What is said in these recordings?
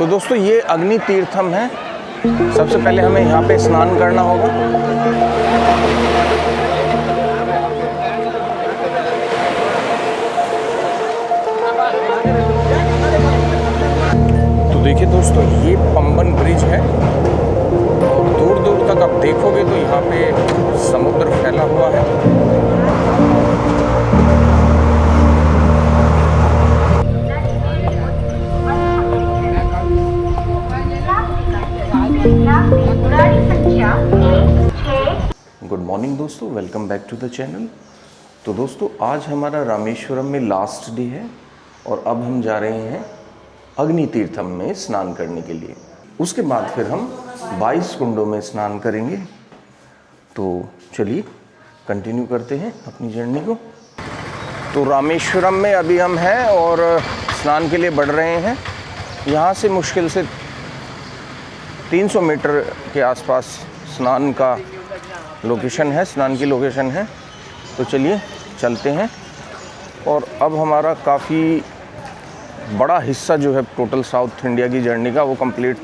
तो दोस्तों ये अग्नि तीर्थम है। सबसे पहले हमें यहाँ पे स्नान करना होगा। तो देखिए दोस्तों, ये पंबन ब्रिज है और दूर दूर तक आप देखोगे तो यहाँ पे समुद्र फैला हुआ है। गुड मॉर्निंग दोस्तों, welcome back to the channel. तो दोस्तों आज हमारा रामेश्वरम में लास्ट डे है और अब हम जा रहे हैं अग्नि तीर्थम में स्नान करने के लिए। उसके बाद फिर हम 22 कुंडों में स्नान करेंगे। तो चलिए कंटिन्यू करते हैं अपनी जर्नी को। तो रामेश्वरम में अभी हम हैं और स्नान के लिए बढ़ रहे हैं। यहाँ से मुश्किल से 300 मीटर के आसपास स्नान का लोकेशन है, स्नान की लोकेशन है। तो चलिए चलते हैं। और अब हमारा काफ़ी बड़ा हिस्सा जो है टोटल साउथ इंडिया की जर्नी का वो कंप्लीट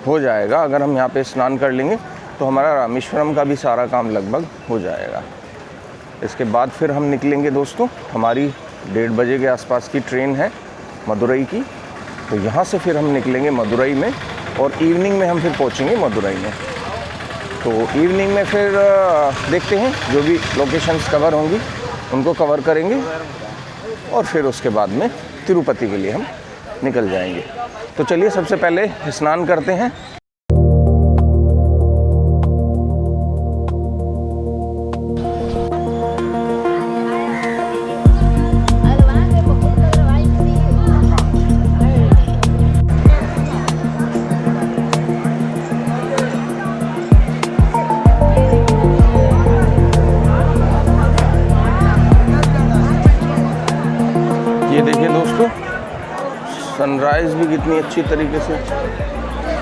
हो जाएगा। अगर हम यहाँ पे स्नान कर लेंगे तो हमारा रामेश्वरम का भी सारा काम लगभग हो जाएगा। इसके बाद फिर हम निकलेंगे दोस्तों। हमारी 1:30 बजे के आसपास की ट्रेन है मदुरई की। तो यहाँ से फिर हम निकलेंगे मदुरई में और इवनिंग में हम फिर पहुँचेंगे मदुरई में। तो इवनिंग में फिर देखते हैं जो भी लोकेशंस कवर होंगी उनको कवर करेंगे और फिर उसके बाद में तिरुपति के लिए हम निकल जाएंगे। तो चलिए सबसे पहले स्नान करते हैं। ये देखिए दोस्तों, सनराइज़ भी कितनी अच्छी तरीके से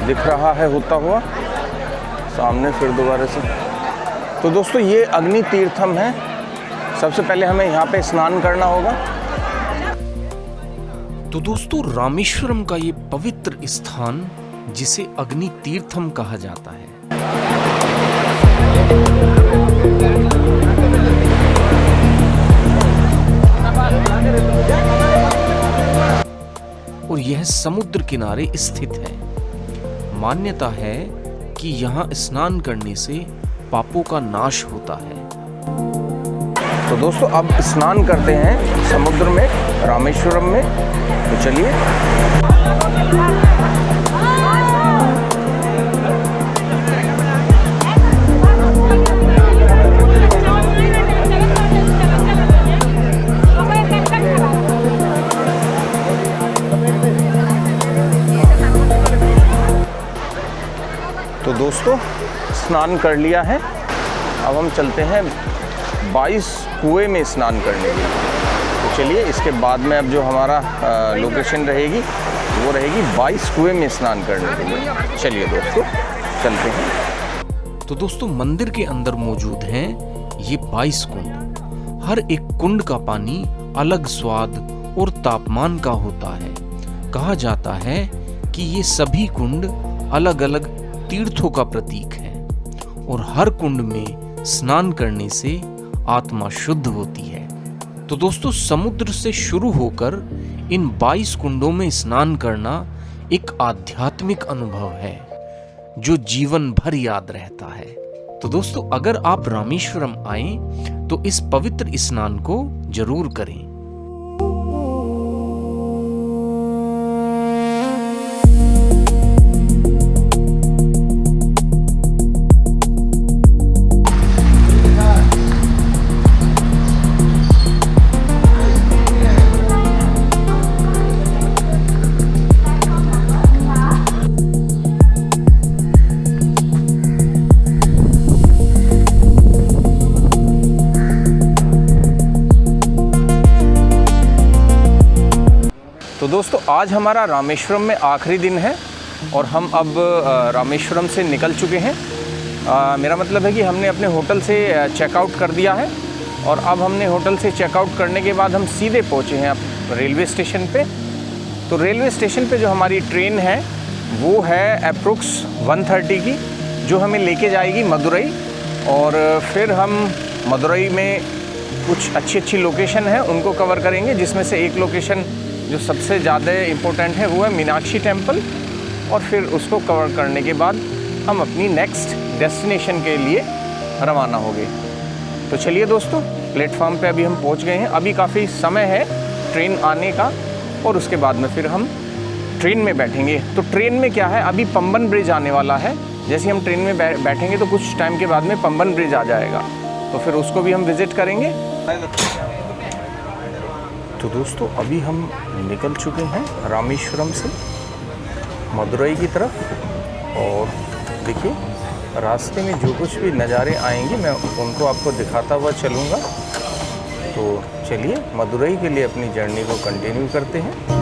दिख रहा है होता हुआ सामने फिर दोबारा से। तो दोस्तों ये अग्नि तीर्थम है। सबसे पहले हमें यहाँ पे स्नान करना होगा। तो दोस्तों रामेश्वरम का ये पवित्र स्थान जिसे अग्नि तीर्थम कहा जाता है, और यह समुद्र किनारे स्थित है। मान्यता है कि यहाँ स्नान करने से पापों का नाश होता है। तो दोस्तों अब स्नान करते हैं समुद्र में, रामेश्वरम में। तो चलिए। तो दोस्तों स्नान कर लिया है। अब हम चलते हैं 22 कुएं में स्नान करने के लिए। तो चलिए इसके बाद में अब जो हमारा लोकेशन रहेगी वो रहेगी 22 कुएं में स्नान करने के लिए। चलिए दोस्तों चलते हैं। तो दोस्तों मंदिर के अंदर मौजूद हैं ये 22 कुंड। हर एक कुंड का पानी अलग स्वाद और तापमान का होता है। कहा जाता है कि ये सभी कुंड अलग अलग तीर्थों का प्रतीक है और हर कुंड में स्नान करने से आत्मा शुद्ध होती है। तो दोस्तों समुद्र से शुरू होकर इन 22 कुंडों में स्नान करना एक आध्यात्मिक अनुभव है जो जीवन भर याद रहता है। तो दोस्तों अगर आप रामेश्वरम आए तो इस पवित्र स्नान को जरूर करें। तो दोस्तों आज हमारा रामेश्वरम में आखिरी दिन है और हम अब रामेश्वरम से निकल चुके हैं। मेरा मतलब है कि हमने अपने होटल से चेकआउट कर दिया है और अब हमने होटल से चेकआउट करने के बाद हम सीधे पहुंचे हैं रेलवे स्टेशन पे तो रेलवे स्टेशन पे जो हमारी ट्रेन है वो है अप्रोक्स 1:30 की, जो हमें लेके जाएगी मदुरई। और फिर हम मदुरई में कुछ अच्छी अच्छी लोकेशन है उनको कवर करेंगे, जिसमें से एक लोकेशन जो सबसे ज़्यादा इम्पोर्टेंट है वो है मीनाक्षी टेम्पल। और फिर उसको कवर करने के बाद हम अपनी नेक्स्ट डेस्टिनेशन के लिए रवाना हो गए। तो चलिए दोस्तों, प्लेटफॉर्म पे अभी हम पहुंच गए हैं। अभी काफ़ी समय है ट्रेन आने का, और उसके बाद में फिर हम ट्रेन में बैठेंगे। तो ट्रेन में क्या है, अभी पंबन ब्रिज आने वाला है। जैसे हम ट्रेन में बैठेंगे तो कुछ टाइम के बाद में पंबन ब्रिज आ जाएगा, तो फिर उसको भी हम विज़िट करेंगे। तो दोस्तों, अभी हम निकल चुके हैं रामेश्वरम से मदुरई की तरफ। और देखिए, रास्ते में जो कुछ भी नज़ारे आएंगे मैं उनको आपको दिखाता हुआ चलूँगा। तो चलिए मदुरई के लिए अपनी जर्नी को कंटिन्यू करते हैं।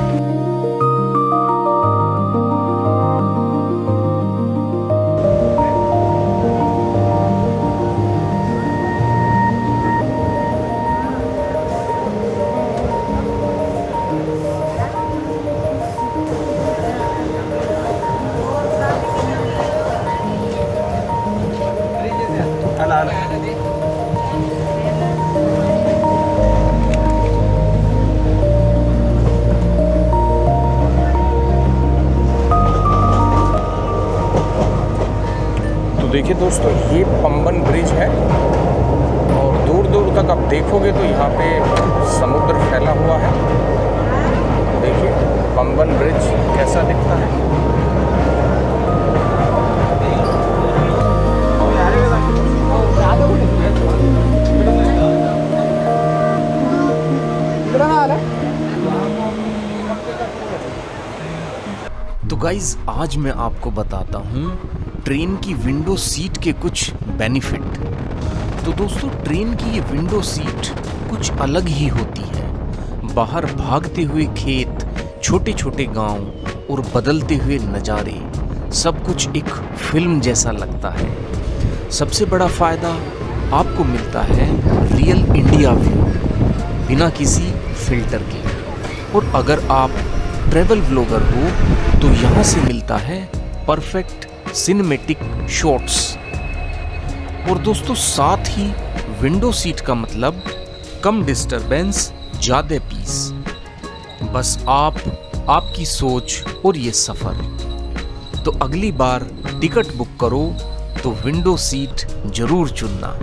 देखिए दोस्तों, ये पंबन ब्रिज है और दूर दूर तक आप देखोगे तो यहाँ पे समुद्र फैला हुआ है। देखिए पंबन ब्रिज कैसा दिखता है। तो गाइज, आज मैं आपको बताता हूँ ट्रेन की विंडो सीट के कुछ बेनिफिट। तो दोस्तों, ट्रेन की ये विंडो सीट कुछ अलग ही होती है। बाहर भागते हुए खेत, छोटे छोटे गांव और बदलते हुए नज़ारे, सब कुछ एक फिल्म जैसा लगता है। सबसे बड़ा फ़ायदा आपको मिलता है रियल इंडिया व्यू, बिना किसी फिल्टर के। और अगर आप ट्रैवल ब्लॉगर हो तो यहाँ से मिलता है परफेक्ट सिनेमैटिक शॉट्स। और दोस्तों, साथ ही विंडो सीट का मतलब कम डिस्टरबेंस, ज़्यादा पीस। बस आपकी सोच और ये सफ़र। तो अगली बार टिकट बुक करो तो विंडो सीट जरूर चुनना,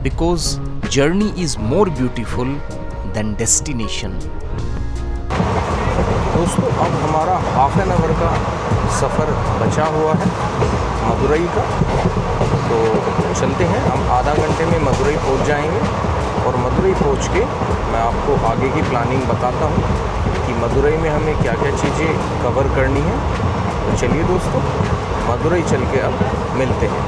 because journey is more beautiful then destination. दोस्तों, अब हमारा हाफ एन आवर का सफ़र बचा हुआ है मदुरई का। तो चलते हैं, हम आधा घंटे में मदुरई पहुंच जाएंगे। और मदुरई पहुंच के मैं आपको आगे की प्लानिंग बताता हूं कि मदुरई में हमें क्या क्या चीज़ें कवर करनी है। तो चलिए दोस्तों, मदुरई चल के अब मिलते हैं।